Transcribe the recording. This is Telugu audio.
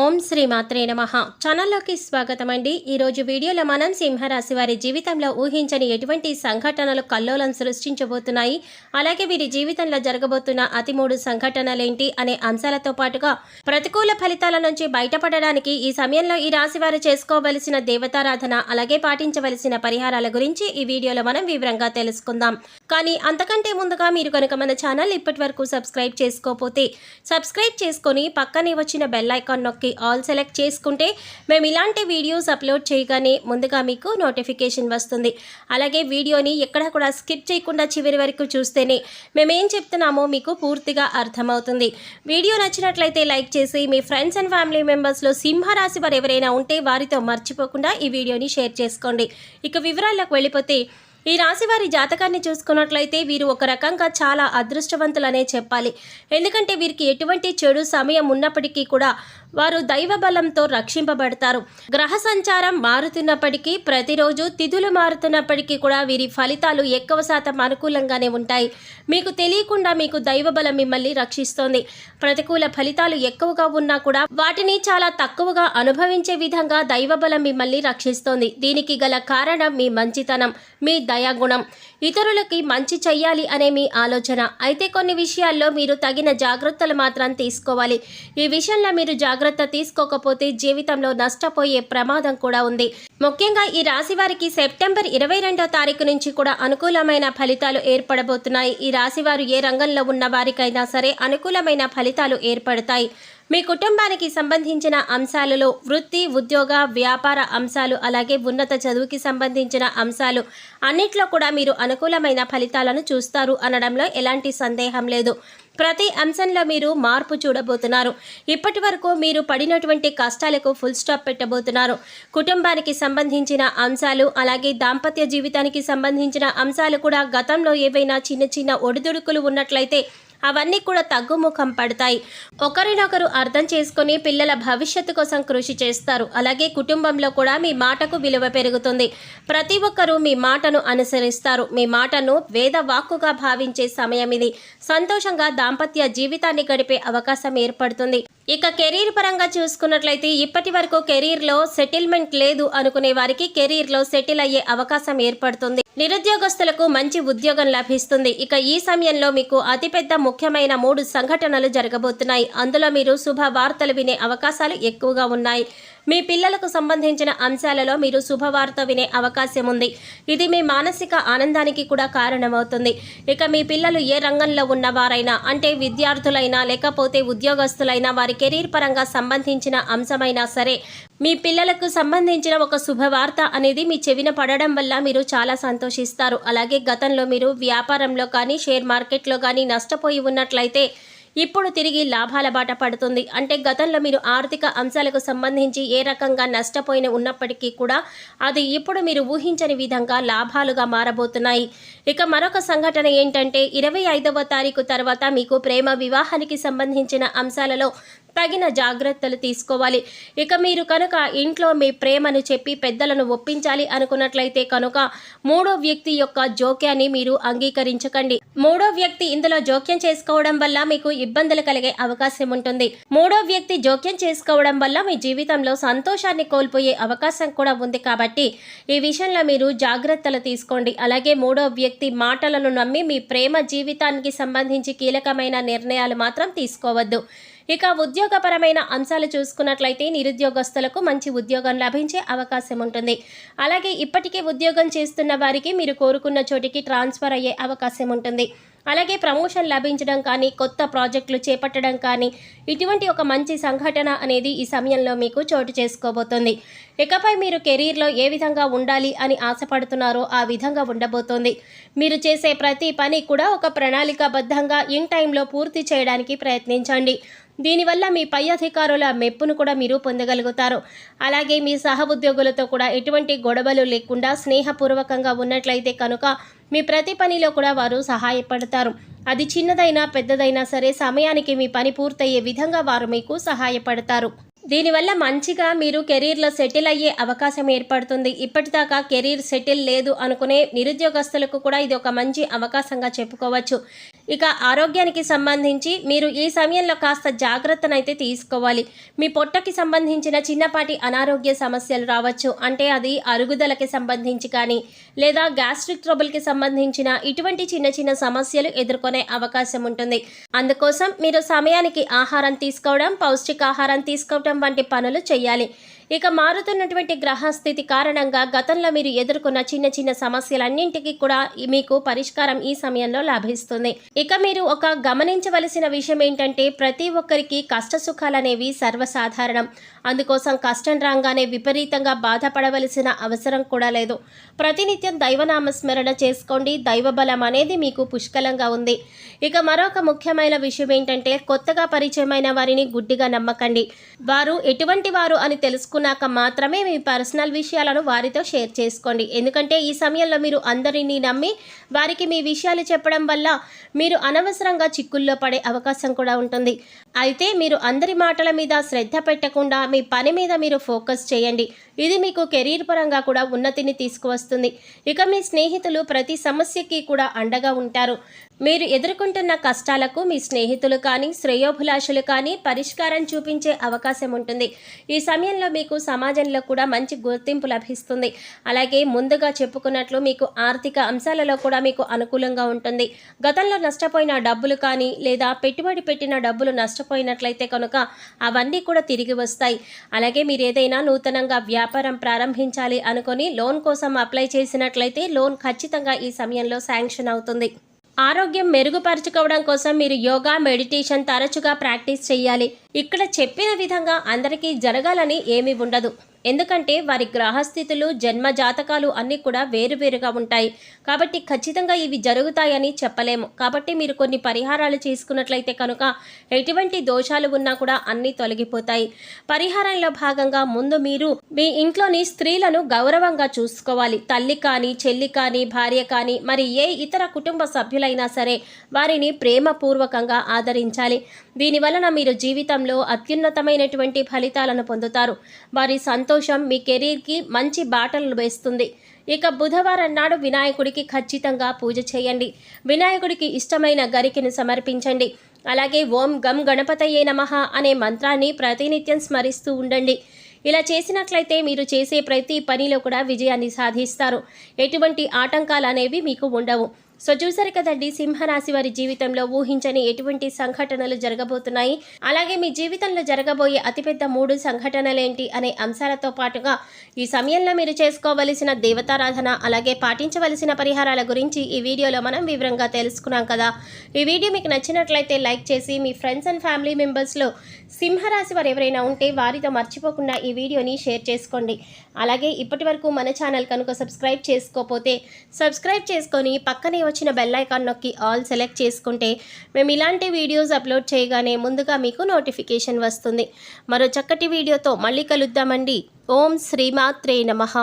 ఓం శ్రీ మాత్రే నమః. ఛానల్లోకి స్వాగతం అండి. ఈరోజు వీడియోలో మనం సింహరాశి వారి జీవితంలో ఊహించని ఎటువంటి సంఘటనలు కల్లోలం సృష్టించబోతున్నాయి, అలాగే వీరి జీవితంలో జరగబోతున్న అతి 3 సంఘటనలేంటి అనే అంశాలతో పాటుగా ప్రతికూల ఫలితాల నుంచి బయటపడడానికి ఈ సమయంలో ఈ రాశి వారు చేసుకోవలసిన దేవతారాధన, అలాగే పాటించవలసిన పరిహారాల గురించి ఈ వీడియోలో మనం వివరంగా తెలుసుకుందాం. కానీ అంతకంటే ముందుగా మీరు కనుక మన ఛానల్ ఇప్పటి వరకు సబ్స్క్రైబ్ చేసుకోకపోతే సబ్స్క్రైబ్ చేసుకొని పక్కనే వచ్చిన బెల్ ఐకాన్ నొక్కి ఆల్ సెలెక్ట్ చేసుకుంటే మేము ఇలాంటి వీడియోస్ అప్లోడ్ చేయగానే ముందుగా మీకు నోటిఫికేషన్ వస్తుంది. అలాగే వీడియోని ఎక్కడా కూడా స్కిప్ చేయకుండా చివరి వరకు చూస్తేనే మేమేం చెప్తున్నామో మీకు పూర్తిగా అర్థమవుతుంది. వీడియో నచ్చినట్లయితే లైక్ చేసి మీ ఫ్రెండ్స్ అండ్ ఫ్యామిలీ మెంబర్స్లో సింహరాశి వారు ఎవరైనా ఉంటే వారితో మర్చిపోకుండా ఈ వీడియోని షేర్ చేసుకోండి. ఇక వివరాలకు వెళ్ళిపోతే ఈ రాశి వారి జాతకాన్ని చూసుకున్నట్లయితే వీరు ఒక రకంగా చాలా అదృష్టవంతులనే చెప్పాలి. ఎందుకంటే వీరికి ఎటువంటి చెడు సమయం ఉన్నప్పటికీ కూడా వారు దైవ బలంతో రక్షింపబడతారు. గ్రహ సంచారం మారుతున్నప్పటికీ, ప్రతిరోజు తిథులు మారుతున్నప్పటికీ కూడా వీరి ఫలితాలు ఎక్కువ శాతం అనుకూలంగానే ఉంటాయి. మీకు తెలియకుండా మీకు దైవ బలం మిమ్మల్ని రక్షిస్తోంది. ప్రతికూల ఫలితాలు ఎక్కువగా ఉన్నా కూడా వాటిని చాలా తక్కువగా అనుభవించే విధంగా దైవ బలం మిమ్మల్ని రక్షిస్తోంది. దీనికి గల కారణం మీ మంచితనం, మీ దయాగుణం, ఇతరులకి మంచి చెయ్యాలి అనే మీ ఆలోచన. అయితే కొన్ని విషయాల్లో మీరు తగిన జాగ్రత్తలు మాత్రం తీసుకోవాలి. ఈ విషయంలో మీరు జాగ్రత్త తీసుకోకపోతే జీవితంలో నష్టపోయే ప్రమాదం కూడా ఉంది. ముఖ్యంగా ఈ రాశి వారికి సెప్టెంబర్ 22వ తారీఖు నుంచి కూడా అనుకూలమైన ఫలితాలు ఏర్పడబోతున్నాయి. ఈ రాశి వారు ఏ రంగంలో ఉన్న వారికైనా సరే అనుకూలమైన ఫలితాలు ఏర్పడతాయి. మీ కుటుంబానికి సంబంధించిన అంశాలలో వృత్తి, ఉద్యోగ, వ్యాపార అంశాలు, అలాగే ఉన్నత చదువుకి సంబంధించిన అంశాలు అన్నిట్లో కూడా మీరు అనుకూలమైన ఫలితాలను చూస్తారు అనడంలో ఎలాంటి సందేహం లేదు. ప్రతి అంశంలో మీరు మార్పు చూడబోతున్నారు. ఇప్పటి వరకు మీరు పడినటువంటి కష్టాలకు ఫుల్ స్టాప్ పెట్టబోతున్నారు. కుటుంబానికి సంబంధించిన అంశాలు, అలాగే దాంపత్య జీవితానికి సంబంధించిన అంశాలు కూడా గతంలో ఏవైనా చిన్న చిన్న ఒడిదుడుకులు ఉన్నట్లయితే అవన్నీ కూడా తగ్గుముఖం పడతాయి. ఒకరినొకరు అర్థం చేసుకుని పిల్లల భవిష్యత్తు కోసం కృషి చేస్తారు. అలాగే కుటుంబంలో కూడా మీ మాటకు విలువ పెరుగుతుంది. ప్రతి ఒక్కరూ మీ మాటను అనుసరిస్తారు. మీ మాటను వేద వాక్కుగా భావించే సమయం ఇది. సంతోషంగా దాంపత్య జీవితాన్ని గడిపే అవకాశం ఏర్పడుతుంది. ఇక కెరీర్ పరంగా చూసుకున్నట్లయితే ఇప్పటి వరకు కెరీర్లో సెటిల్మెంట్ లేదు అనుకునే వారికి కెరీర్లో సెటిల్ అయ్యే అవకాశం ఏర్పడుతుంది. నిరుద్యోగస్తులకు మంచి ఉద్యోగం లభిస్తుంది. ఇక ఈ సమయంలో మీకు అతిపెద్ద ముఖ్యమైన 3 సంఘటనలు జరగబోతున్నాయి. అందులో మీరు శుభవార్తలు వినే అవకాశాలు ఎక్కువగా ఉన్నాయి. మీ పిల్లలకు సంబంధించిన అంశాలలో మీరు శుభవార్త వినే అవకాశం ఉంది. ఇది మీ మానసిక ఆనందానికి కూడా కారణమవుతుంది. ఇక మీ పిల్లలు ఏ రంగంలో ఉన్నవారైనా, అంటే విద్యార్థులైనా లేకపోతే ఉద్యోగస్తులైనా, వారి కెరీర్ పరంగా సంబంధించిన అంశమైనా సరే, మీ పిల్లలకు సంబంధించిన ఒక శుభవార్త అనేది మీ చెవిన పడడం వల్ల మీరు చాలా సంతోషిస్తారు. అలాగే గతంలో మీరు వ్యాపారంలో కానీ షేర్ మార్కెట్లో కానీ నష్టపోయి ఉన్నట్లయితే ఇప్పుడు తిరిగి లాభాల బాట పడుతుంది. అంటే గతంలో మీరు ఆర్థిక అంశాలకు సంబంధించి ఏ రకంగా నష్టపోయిన ఉన్నప్పటికీ కూడా అది ఇప్పుడు మీరు ఊహించని విధంగా లాభాలుగా మారబోతున్నాయి. ఇక మరొక సంఘటన ఏంటంటే 25వ తారీఖు తర్వాత మీకు ప్రేమ వివాహానికి సంబంధించిన అంశాలలో తగిన జాగ్రత్తలు తీసుకోవాలి. ఇక మీరు కనుక ఇంట్లో మీ ప్రేమను చెప్పి పెద్దలను ఒప్పించాలి అనుకున్నట్లయితే కనుక 3వ వ్యక్తి యొక్క జోక్యాన్ని మీరు అంగీకరించకండి. 3వ వ్యక్తి ఇందులో జోక్యం చేసుకోవడం వల్ల మీకు ఇబ్బందులు కలిగే అవకాశం ఉంటుంది. 3వ వ్యక్తి జోక్యం చేసుకోవడం వల్ల మీ జీవితంలో సంతోషాన్ని కోల్పోయే అవకాశం కూడా ఉంది. కాబట్టి ఈ విషయంలో మీరు జాగ్రత్తలు తీసుకోండి. అలాగే 3వ వ్యక్తి మాటలను నమ్మి మీ ప్రేమ జీవితానికి సంబంధించి కీలకమైన నిర్ణయాలు మాత్రం తీసుకోవద్దు. ఇక ఉద్యోగపరమైన అంశాలు చూసుకున్నట్లయితే నిరుద్యోగస్తులకు మంచి ఉద్యోగం లభించే అవకాశం ఉంటుంది. అలాగే ఇప్పటికే ఉద్యోగం చేస్తున్న వారికి మీరు కోరుకున్న చోటికి ట్రాన్స్ఫర్ అయ్యే అవకాశం ఉంటుంది. అలాగే ప్రమోషన్ లభించడం కానీ, కొత్త ప్రాజెక్టులు చేపట్టడం కానీ, ఇటువంటి ఒక మంచి సంఘటన అనేది ఈ సమయంలో మీకు చోటు చేసుకోబోతోంది. ఇకపై మీరు కెరీర్లో ఏ విధంగా ఉండాలి అని ఆశపడుతున్నారో ఆ విధంగా ఉండబోతోంది. మీరు చేసే ప్రతి పని కూడా ఒక ప్రణాళికాబద్ధంగా ఇన్ టైంలో పూర్తి చేయడానికి ప్రయత్నించండి. దీనివల్ల మీ పై అధికారుల మెప్పును కూడా మీరు పొందగలుగుతారు. అలాగే మీ సహ ఉద్యోగులతో కూడా ఎటువంటి గొడవలు లేకుండా స్నేహపూర్వకంగా ఉన్నట్లయితే కనుక మీ ప్రతి పనిలో కూడా వారు సహాయపడతారు. అది చిన్నదైనా పెద్దదైనా సరే సమయానికి మీ పని పూర్తయ్యే విధంగా వారు మీకు సహాయపడతారు. దీనివల్ల మంచిగా మీరు కెరీర్లో సెటిల్ అయ్యే అవకాశం ఏర్పడుతుంది. ఇప్పటిదాకా కెరీర్ సెటిల్ లేదు అనుకునే నిరుద్యోగస్తులకు కూడా ఇది ఒక మంచి అవకాశంగా చెప్పుకోవచ్చు. ఇక ఆరోగ్యానికి సంబంధించి మీరు ఈ సమయంలో కాస్త జాగ్రత్తనైతే తీసుకోవాలి. మీ పొట్టకి సంబంధించిన చిన్నపాటి అనారోగ్య సమస్యలు రావచ్చు. అంటే అది అరుగుదలకి సంబంధించి కానీ లేదా గ్యాస్ట్రిక్ ట్రబుల్కి సంబంధించిన ఇటువంటి చిన్న చిన్న సమస్యలు ఎదుర్కొనే అవకాశం ఉంటుంది. అందుకోసం మీరు సమయానికి ఆహారం తీసుకోవడం, పౌష్టికాహారం తీసుకోవడం వంటి పనులు చేయాలి. ఇక మారుతున్నటువంటి గ్రహస్థితి కారణంగా గతంలో మీరు ఎదుర్కొన్న చిన్న చిన్న సమస్యలన్నింటికి కూడా మీకు పరిష్కారం ఈ సమయంలో లభిస్తుంది. ఇక మీరు ఒక గమనించవలసిన విషయం ఏంటంటే ప్రతి ఒక్కరికి కష్ట సుఖాలు అనేవి సర్వసాధారణం. అందుకోసం కష్టం రాగానే విపరీతంగా బాధపడవలసిన అవసరం కూడా లేదు. ప్రతినిత్యం దైవనామస్మరణ చేసుకోండి. దైవబలం అనేది మీకు పుష్కలంగా ఉంది. ఇక మరొక ముఖ్యమైన విషయం ఏంటంటే కొత్తగా పరిచయమైన వారిని గుడ్డిగా నమ్మకండి. వారు ఎటువంటి వారు అని తెలుసుకున్నాక మాత్రమే మీ పర్సనల్ విషయాలను వారితో షేర్ చేసుకోండి. ఎందుకంటే ఈ సమయంలో మీరు అందరినీ నమ్మి వారికి మీ విషయాలు చెప్పడం వల్ల మీరు అనవసరంగా చిక్కుల్లో పడే అవకాశం కూడా ఉంటుంది. అయితే మీరు అందరి మాటల మీద శ్రద్ధ పెట్టకుండా మీ పని మీద మీరు ఫోకస్ చేయండి. ఇది మీకు కెరీర్ పరంగా కూడా ఉన్నతిని తీసుకువస్తుంది. ఇక మీ స్నేహితులు ప్రతి సమస్యకి కూడా అండగా ఉంటారు. మీరు ఎదుర్కొంటున్న కష్టాలకు మీ స్నేహితులు కానీ శ్రేయోభిలాషులు కానీ పరిష్కారం చూపించే అవకాశం ఉంటుంది. ఈ సమయంలో మీకు సమాజంలో కూడా మంచి గుర్తింపు లభిస్తుంది. అలాగే ముందుగా చెప్పుకున్నట్లు మీకు ఆర్థిక అంశాలలో కూడా మీకు అనుకూలంగా ఉంటుంది. గతంలో నష్టపోయిన డబ్బులు కానీ లేదా పెట్టుబడి పెట్టిన డబ్బులు నష్టపోయినట్లయితే కనుక అవన్నీ కూడా తిరిగి వస్తాయి. అలాగే మీరు ఏదైనా నూతనంగా వ్యాపారం ప్రారంభించాలి అనుకొని లోన్ కోసం అప్లై చేసినట్లయితే లోన్ ఖచ్చితంగా ఈ సమయంలో శాంక్షన్ అవుతుంది. ఆరోగ్యం మెరుగుపరుచుకోవడం కోసం మీరు యోగా, మెడిటేషన్ తరచుగా ప్రాక్టీస్ చేయాలి. ఇక్కడ చెప్పిన విధంగా అందరికీ జరగాలని ఏమీ ఉండదు. ఎందుకంటే వారి గ్రహస్థితులు, జన్మ జాతకాలు అన్నీ కూడా వేరువేరుగా ఉంటాయి. కాబట్టి ఖచ్చితంగా ఇవి జరుగుతాయని చెప్పలేము. కాబట్టి మీరు కొన్ని పరిహారాలు చేసుకున్నట్లయితే కనుక ఎటువంటి దోషాలు ఉన్నా కూడా అన్నీ తొలగిపోతాయి. పరిహారంలో భాగంగా ముందు మీరు మీ ఇంట్లోని స్త్రీలను గౌరవంగా చూసుకోవాలి. తల్లి కానీ, చెల్లి కానీ, భార్య కానీ, మరి ఏ ఇతర కుటుంబ సభ్యులైనా సరే వారిని ప్రేమపూర్వకంగా ఆదరించాలి. దీనివలన మీరు జీవితంలో అత్యున్నతమైనటువంటి ఫలితాలను పొందుతారు. వారి సంతోషం మీ కెరీర్కి మంచి బాటలు వేస్తుంది. ఇక బుధవారం నాడు వినాయకుడికి ఖచ్చితంగా పూజ చేయండి. వినాయకుడికి ఇష్టమైన గరికెను సమర్పించండి. అలాగే ఓం గం గణపతయే నమః అనే మంత్రాన్ని ప్రతినిత్యం స్మరిస్తూ ఉండండి. ఇలా చేసినట్లయితే మీరు చేసే ప్రతి పనిలో కూడా విజయాన్ని సాధిస్తారు. ఎటువంటి ఆటంకాలు అనేవి మీకు ఉండవు. సో చూసారు కదండి, సింహరాశి వారి జీవితంలో ఊహించని ఎటువంటి సంఘటనలు జరగబోతున్నాయి, అలాగే మీ జీవితంలో జరగబోయే అతిపెద్ద 3 సంఘటనలేంటి అనే అంశాలతో పాటుగా ఈ సమయంలో మీరు చేసుకోవలసిన దేవతారాధన అలాగే పాటించవలసిన పరిహారాల గురించి ఈ వీడియోలో మనం వివరంగా తెలుసుకున్నాం కదా. ఈ వీడియో మీకు నచ్చినట్లయితే లైక్ చేసి మీ ఫ్రెండ్స్ అండ్ ఫ్యామిలీ మెంబర్స్లో సింహరాశి వారు ఎవరైనా ఉంటే వారితో మర్చిపోకుండా ఈ వీడియోని షేర్ చేసుకోండి. అలాగే ఇప్పటి వరకు మన ఛానల్ కనుక సబ్స్క్రైబ్ చేసుకోకపోతే సబ్స్క్రైబ్ చేసుకొని పక్కనే వచ్చిన బెల్ ఐకాన్ నొక్కి ఆల్ సెలెక్ట్ చేసుకుంటే మేము ఇలాంటి వీడియోస్ అప్లోడ్ చేయగానే ముందుగా మీకు నోటిఫికేషన్ వస్తుంది. మరో చక్కటి వీడియోతో మళ్ళీ కలుద్దామండి. ఓం శ్రీమాత్రే నమః.